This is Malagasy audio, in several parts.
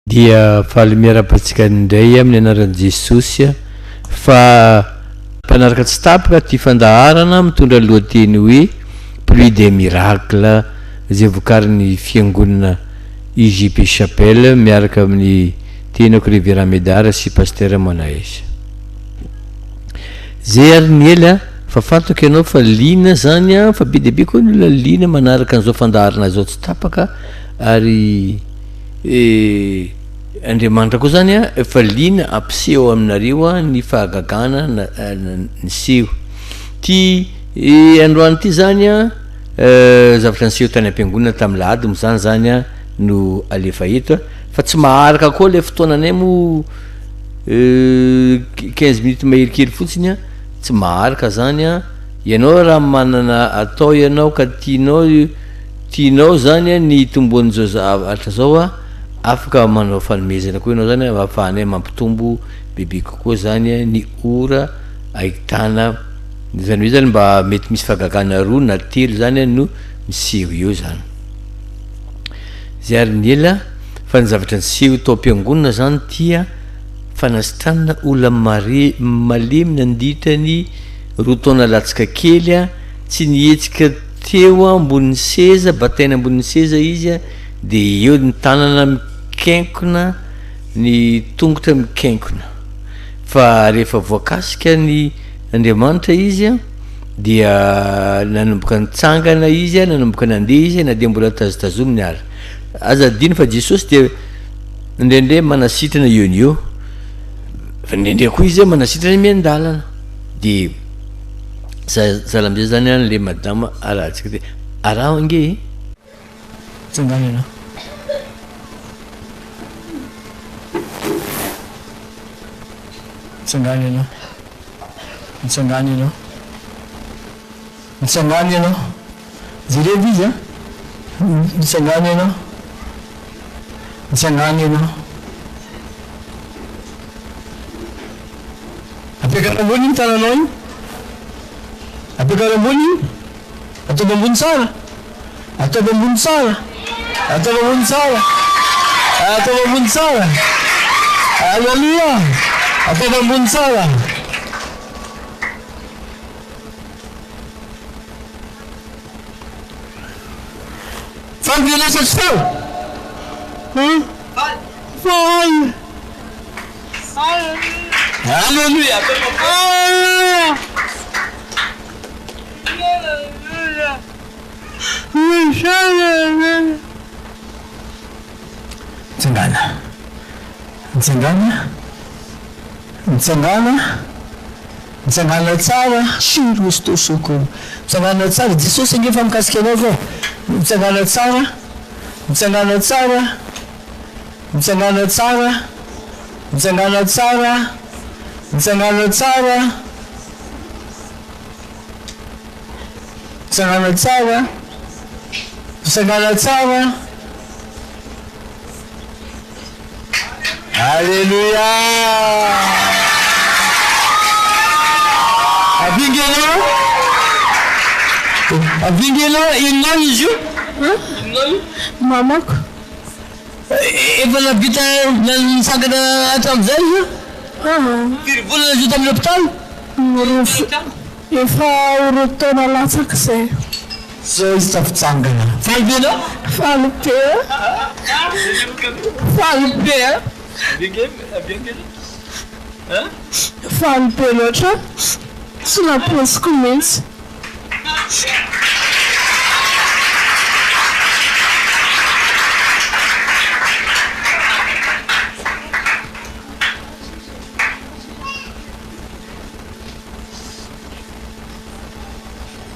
dia faly miara-patsika indray amin'ny anaran'i Jesosy fa mpanaraka tsy tapaka ty fandaharana mitondra lohateny hoe pluie des miracles izay vokarin'ny fiangonana IJP Chapelle miaraka amin'ny tenako Révérend Médard sy pasteur Monaes. Zay ary ny ela fa fantako ianao fa lina zany a fa be deabe koa ny olona lina manaraka an'izao fandaharana zao tsy tapaka ary Andriamanitra koa zany a efa lina ampiseho aminareo a ny fahagagana ny seho ty androany ty zany a zavatra niseho tany am-piangonana tamin'ny lahady mo zany a no alefa eto fa tsy maharaka koa le fotoananay mo 15 minutes maherikely fotsiny a tsy maharaka zany a ianao raha manana atao ianao ka tianao zany a ny tomboan'izao zavatra zao a afaka manao fanomezana koa ianao zany a ahafahanay mampitombo bebe kokoa zany a ny ora ahitana zany hoe zany mba mety misy fahagagana roa na telo zany a no miseho eo zany. Zay ary ny ela fa ny zavatra niseho tao am-piangonana zany tia fanasitranana olona malemy nandritra ny roa taona latsaka kely a tsy nihetsika teo ambonin'ny seza bataina ambonin'ny seza izy a de eo ny tanana mikenkona ny tongotra mikenkona fa rehefa voakasika ny Andriamanitra izy a dia nanomboka nitsangana izy a nanomboka nandeha izy na dia mbola tazotazominy ary aza diny fa Jesosy dia ndraindray manasitrana eo ny eo fa ndraindray koa izy a manasitrana mian-dalana de zala amizay zany any le madama arahantsika de araha ange tsangana ianao mitsangana ianao mitsangana ianao mitsangana ianao jerevy izy a mitsangana ianao mitsangana ianao ampiakarambony iny tananao iny ampiakarambony iny ataovy ambony tsara ataovy ambony tsara ataovy ambony tsara ataovy ambony tsara alleluia ataovy ambony tsara fangelesa tsy feo faly alleluia mitsangana mitsangana mitsangana mitsangana tsara sirostosoko mitsangana tsara Jesosy ange fa mikasika anao zao mitsangana tsara mitsangana tsara mitsangana tsara mitsangana tsara mitsangana tsara mitsangana tsara mitsangana tsara alleluia avingenao avingenao inona izy io inona mamako efa nabita nisangana hatram'izay io firy-bolana izy io tamin'ny hôpitaly efa roa taona latsaka zay zao izy tafitsangana faly be faly be faly be loatra tsy naposiko mihitsy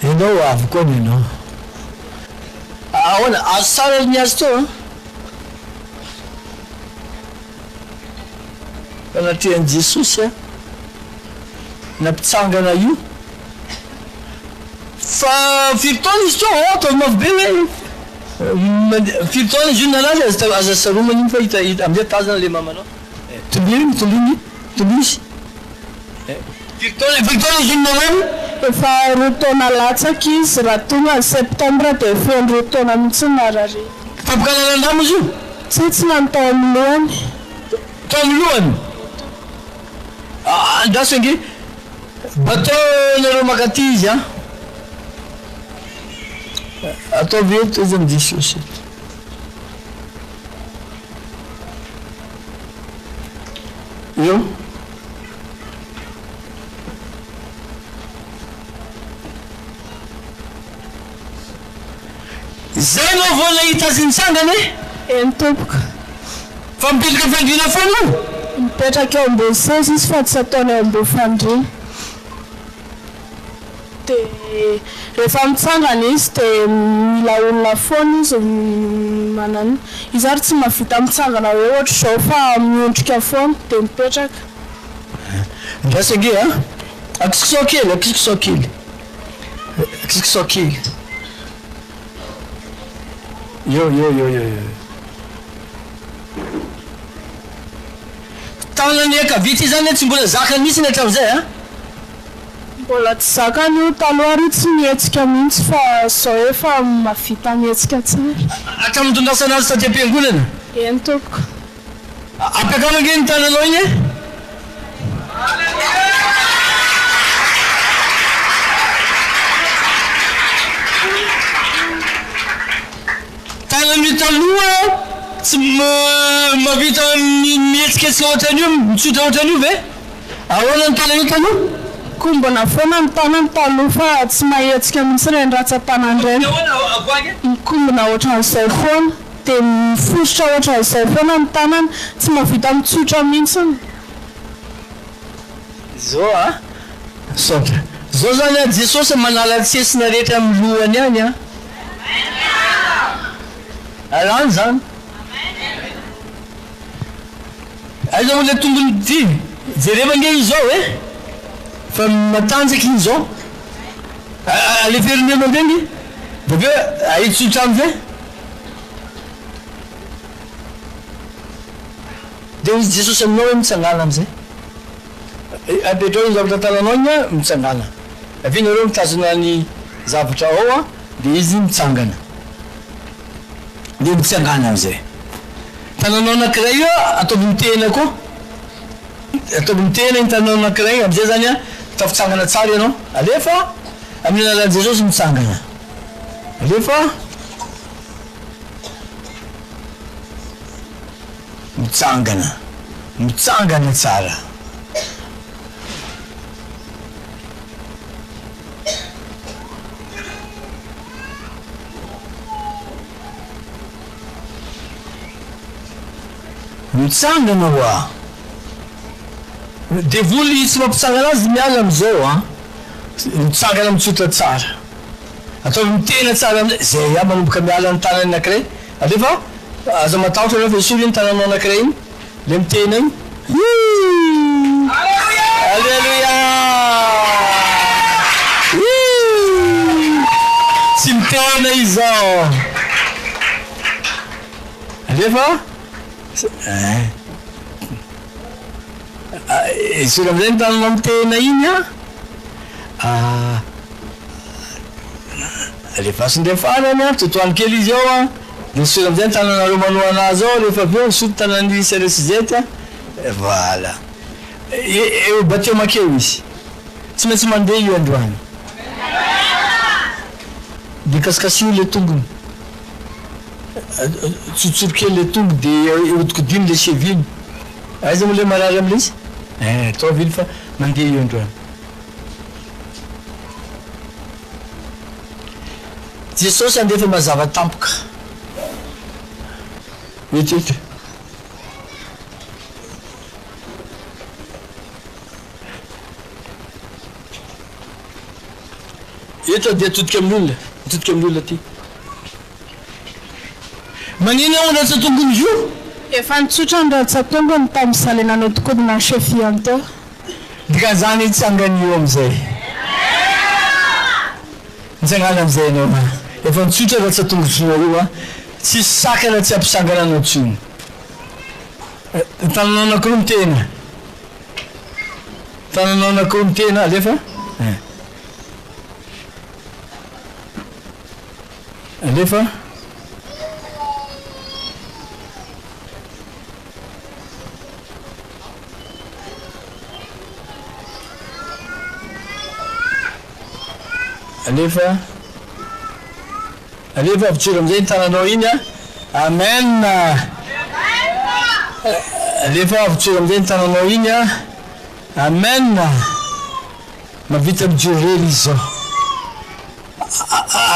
ianao avy koa ny ianao ahoana azo tsara ny azy tao fanatrehan'i Jesosy a nampitsangana io fa firy taona izy tao ataovy mafy be hoe firy taona izy io nanazy aza saromany iny fa hita amizay tazana le mamanao toliny tolizy firy taona izy io nanany efa roa taona latsaka izy raha tonga septembre de feno roa taona mihitsy narary fampikanana andamo izy io tsy nantao amin'ny lohany. Tao amin'ny lohany. Andraso ange batao nareo makaty izy a. Ataovy eto izy amin'ny Jesosy. Io zay no vao nahita azy nitsangana e? Eny tompoka. Fa mipetraka fandriana foana io? Mipetraka eo ambony seza izy fa tsy ataony eo ambony fandriana. Dia rehefa mitsangana izy dia mila olona foana izy manana. Izy ary tsy mahavita mitsangana hoe ohatra izao fa miondrika foana dia mipetraka. Ndrasa ange a akisikisao kely akisikisao kely akisikisao kely. Yo. Tanany akavity zany tsy mbola zakany mihitsy ny hatramin'izay a? Mbola tsy zakany io taloha ary tsy mihetsika mihitsy fa zao efa mahavita mihetsika tsara. Hatramin'ny tondrasana azy taty am-piangonana? Eny tompoka. Ampiakanao ange ny tananao igny e? Tanany taloha tsy mahavita mihetsiketsiky ohatran'io mitsotra ohatran'io ve? Ahoana ny tanany taloha? Kombana foana ny tanany taloha fa tsy mahetsika mihitsy reny ratsan-tanany reny. Mikombona ohatran'izay foana dia mifosotra ohatran'izay foana ny tanany tsy mahavita mitsotra mihitsy. Zao a sotra zao zany a Jesosy manala tsesina rehetra amin'ny lohany any a. Alany zany aiza moa le tombony ty jereva nge izao e fa matanjaky iny zao aleferin'ny amandrainy daveo ahitsotra am'zay dia izy Jesosy aminao hoe mitsangana am'izay apetrao ny zavatra tananao igny a mitsangana avy nareo mitazona ny zavatra ao a dia izy mitsangana dia mitsangana am'izay tananao anankiray io ataovy mitena koa ataovy mitena iny tananao anankiray am'izay zany a tafitsangana tsara ianao alefa amin'ny alalan'i Jesosy mitsangana alefa mitsangana tsara. Mitsangana hoa dia voly tsy mampitsangana azy miala am'izao a mitsangana mitsotra tsara ataovy mitena tsara am'izay zay a manomboka miala ny tanany anankiray alefa aza matahotra anao fa esory ny tananao anankiray iny le mitena iny. Alleluia tsy mitena izy zao alefa esory am'izay ny tananao mitena iny a alefa sindray farany a totoany kely izy ao a dia esory am'izay ny tananareo manoa anazy ao rehefa avy eo soto tanany seresizety a voilà eo bateo makeo izy tsy maintsy mandeha io androany dia kasikasio le tongony tsotsoro kely le tongo dia ehodikodigny le cheville aiza moa le marary am'le izy ataovily fa mandeha io androany. Jesosy andefa mazava tampoka eteto eto dia atodika amin'olona ty manina ao ratsa-tongony io efa nitsotra ny ratsa-tongony tamin'ny zalenanao tokodina ny chefiany teo dika zany itsangany io am'izay mitsangana am'izay anao efa nitsotra ratsa-tongotsonao io a tsy sakana tsy ampisangana anao tsony tananao anankiroa mitena tananao anankiroa mitena alefa alefa avitsoro amizay ny tananao iny a amen alefa avitsoro amizay ny tananao iny a amen mavita mijoro rery izy zao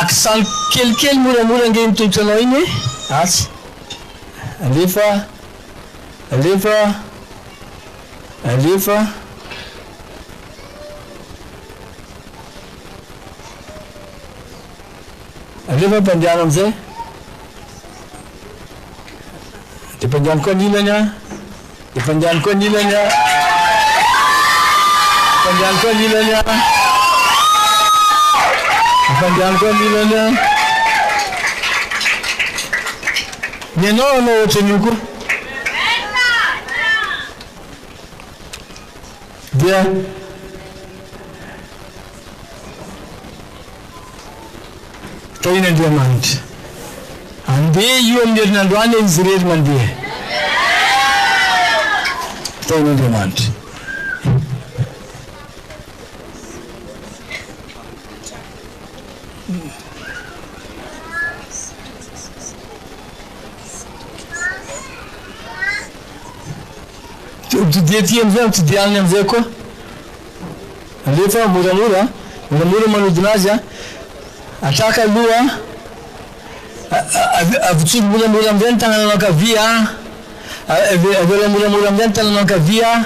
akisano kelikely moramora nge mitotranao iny atsy alefa mpandiano amizay de mpandiano koa nilany a mpandiano koa nilany a nianao anao ohatra an'io koa dia tahiny Andriamanitra andeha io amin'ny herinandro any izy rery mandeha tahiny Andriamanitra mitodia ty amizay mitodia any amizay koa alefa moramora manodina azy a atraka aloha avitsoro moramora amizay ny tananao ankavia avela moramora amizay ny tananao ankavia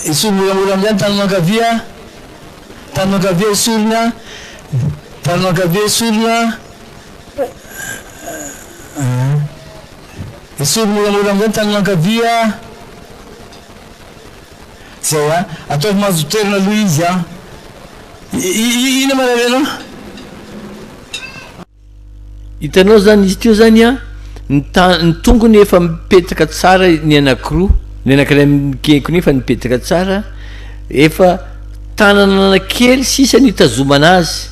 isoro moramora amizay ny tananao ankavia esorina tananao ankavia esorina esoro moramora amizay ny tananao ankavia zay a ataovy mazotoerina aloha izy a ina mararenao hitanao zany izy teo zany a ny tongony efa mipetaka tsara ny anakiroa ny anakiray mikeko ny efa mipetaka tsara efa tanana kely sisa ny tazomana azy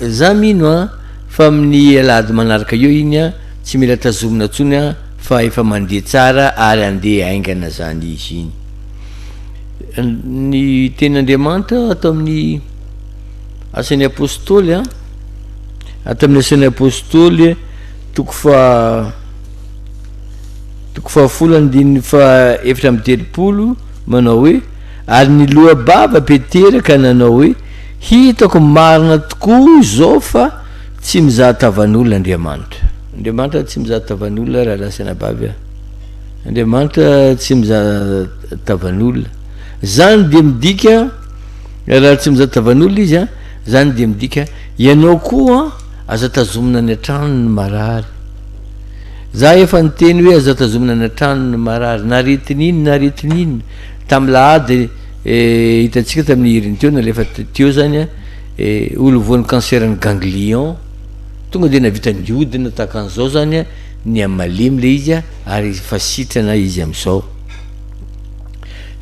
za mino a fa amin'ny alady manaraka eo iny a tsy mila tazomina tsony a fa efa mandeha tsara ary andeha aingana zany izy iny ny tenin'Andriamanitra atao amin'ny asan'ny apôstôly a atao amin'ny asan'ny apôstôly toko fahafolany fa efatra amby telopolo manao hoe ary ny loha bava peteraka nanao hoe hitako marina tokoa zao fa tsy mizaha tavan'olona Andriamanitra tsy mizaha tavan'olona raha lasana bavy a Andriamanitra tsy mizaha tavan'olona zany de midika raha tsy mizaha tavan'olona izy a zany de midika ianao koa aza tazomina ny antranony marary za efa nyteny hoe aza tazomina ny antranony marary naretin'iny tamy lahady hitantsika tamin'ny heriny teo nalefa teo zany a olo voan'ny cancerny ganglion tonga de navita niodina tahaka an'izao zany a ny amalemy le izy a ary fa sitrana izy am'izao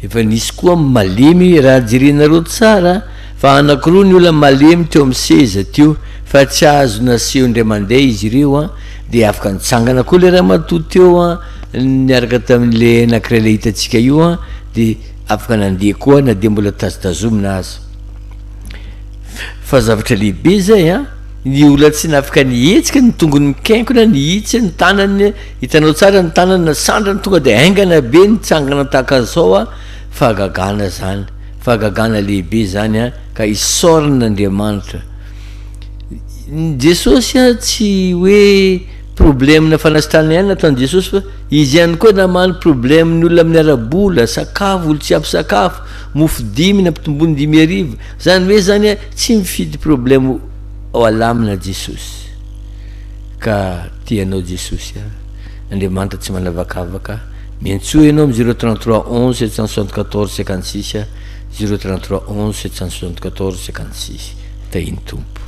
efa nisy koa malemy raha jerenareo tsara fa anakiroa ny olona malemy teo amin'ny seza teo fa tsy azo naseho indray mandeha izy ireo a de afaka nitsangana koa le raha matoto teo a niaraka tamin'le anakiray le hitantsika io a de afaka nandeha koa na de mbola tazotazomina azy fa zavatra lehibe zay a ny olona tsy nafaka nihetsika ny tongony mikenkona nihitsy ny tanany hitanao tsara ny tanany na sandrany tonga de aingana be nitsangana tahaka zao a fahagagana zany fahagagana lehibe zany a ka isaorin'Andriamanitra Jesosy a tsy hoe problème na fanasitrana ihany nataony Jesosy fa izy ihany koa namany problème ny olona amin'ny arabola sakafo olo tsy ampy sakafo mofo 10 nampitombony 10,000 zany hoe zany a tsy mifidy problème ao alamina Jesosy ka tianao Jesosy a Andriamanitra tsy manavakavaka miantsoa ianao amy 033 11 774 56 033 11 774 56 tahiny tompo